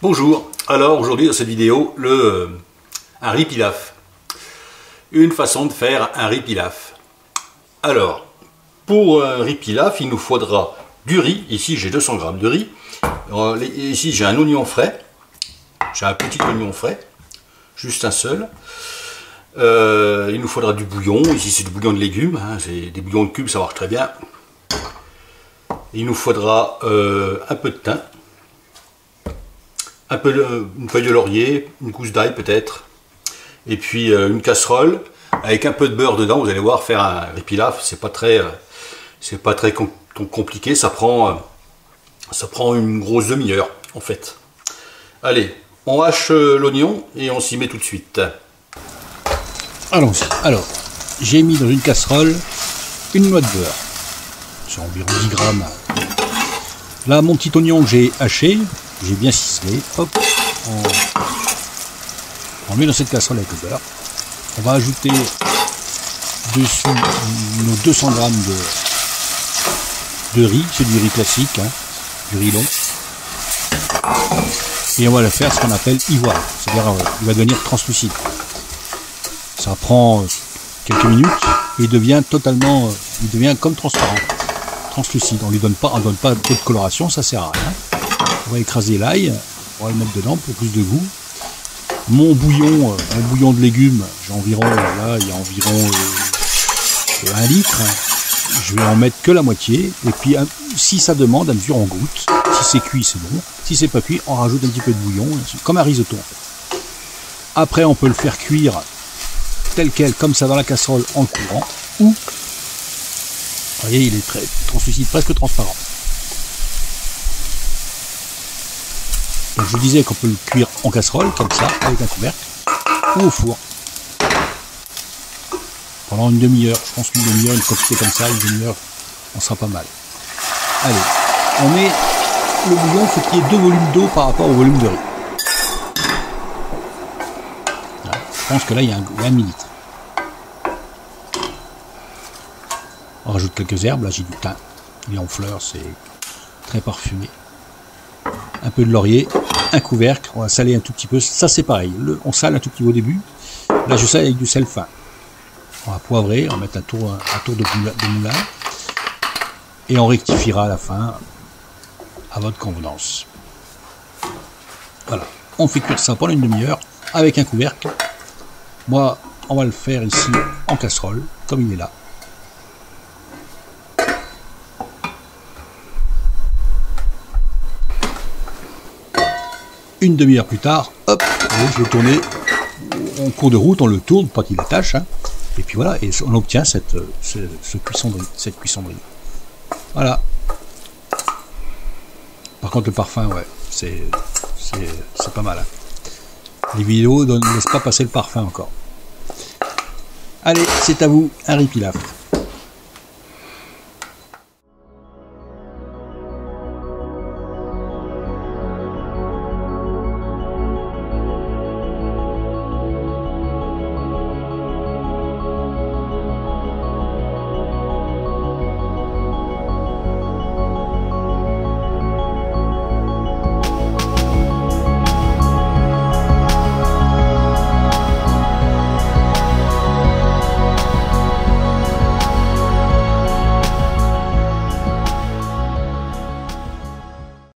Bonjour, alors aujourd'hui dans cette vidéo, un riz pilaf. Une façon de faire un riz pilaf. Alors, pour un riz pilaf, il nous faudra du riz. Ici j'ai 200 g de riz. Ici j'ai un oignon frais. J'ai un petit oignon frais, juste un seul. Il nous faudra du bouillon. Ici c'est du bouillon de légumes, hein. C'est des bouillons de cubes, ça marche très bien. Il nous faudra un peu de thym, une feuille de laurier, une gousse d'ail peut-être, et puis une casserole avec un peu de beurre dedans. Vous allez voir, faire un riz pilaf, c'est pas très compliqué. Ça prend une grosse demi-heure en fait. Allez, on hache l'oignon et on s'y met tout de suite. Allons-y. Alors, j'ai mis dans une casserole une noix de beurre. C'est environ 10 grammes. Là, mon petit oignon que j'ai haché, j'ai bien ciselé. Hop, on met dans cette casserole avec le beurre. On va ajouter dessus nos 200 grammes de riz. C'est du riz classique, hein, du riz long. Et on va le faire ce qu'on appelle ivoire. C'est-à-dire, il va devenir translucide. Ça prend quelques minutes et il devient comme transparent, translucide. On ne donne pas trop de coloration, ça sert à rien. On va écraser l'ail, on va le mettre dedans pour plus de goût. Mon bouillon, un bouillon de légumes, j'ai environ, là il y a environ 1 litre. Je vais en mettre que la moitié et puis si ça demande, à mesure on goûte. Si c'est cuit, c'est bon. Si c'est pas cuit, on rajoute un petit peu de bouillon, comme un risotto en fait. Après, on peut le faire cuire tel quel, comme ça, dans la casserole en courant, ou, vous voyez, il est très translucide, presque transparent. Donc je vous disais qu'on peut le cuire en casserole, comme ça, avec un couvercle, ou au four. Pendant une demi-heure, je pense qu'une demi-heure, une quantité comme ça, une demi-heure, on sera pas mal. Allez, on met le bouillon, il faut qu'il y ait 2 volumes d'eau par rapport au volume de riz. Voilà, je pense que là, il y a un millilitre. On rajoute quelques herbes, là j'ai du thym, il est en fleurs, c'est très parfumé. Un peu de laurier, un couvercle, on va saler un tout petit peu, ça c'est pareil, on sale un tout petit peu au début, là je sale avec du sel fin. On va poivrer, on va mettre un tour de moulin, et on rectifiera à la fin, à votre convenance. Voilà, on fait cuire ça pendant une demi-heure, avec un couvercle. Moi, on va le faire ici en casserole, comme il est là. Une demi-heure plus tard, hop, je vais tourner en cours de route, on le tourne, pas qu'il attache, hein, et puis voilà, et on obtient cette cuisson de riz. Voilà. Par contre, le parfum, ouais, c'est pas mal. Hein. Les vidéos ne laissent pas passer le parfum encore. Allez, c'est à vous, un riz pilaf.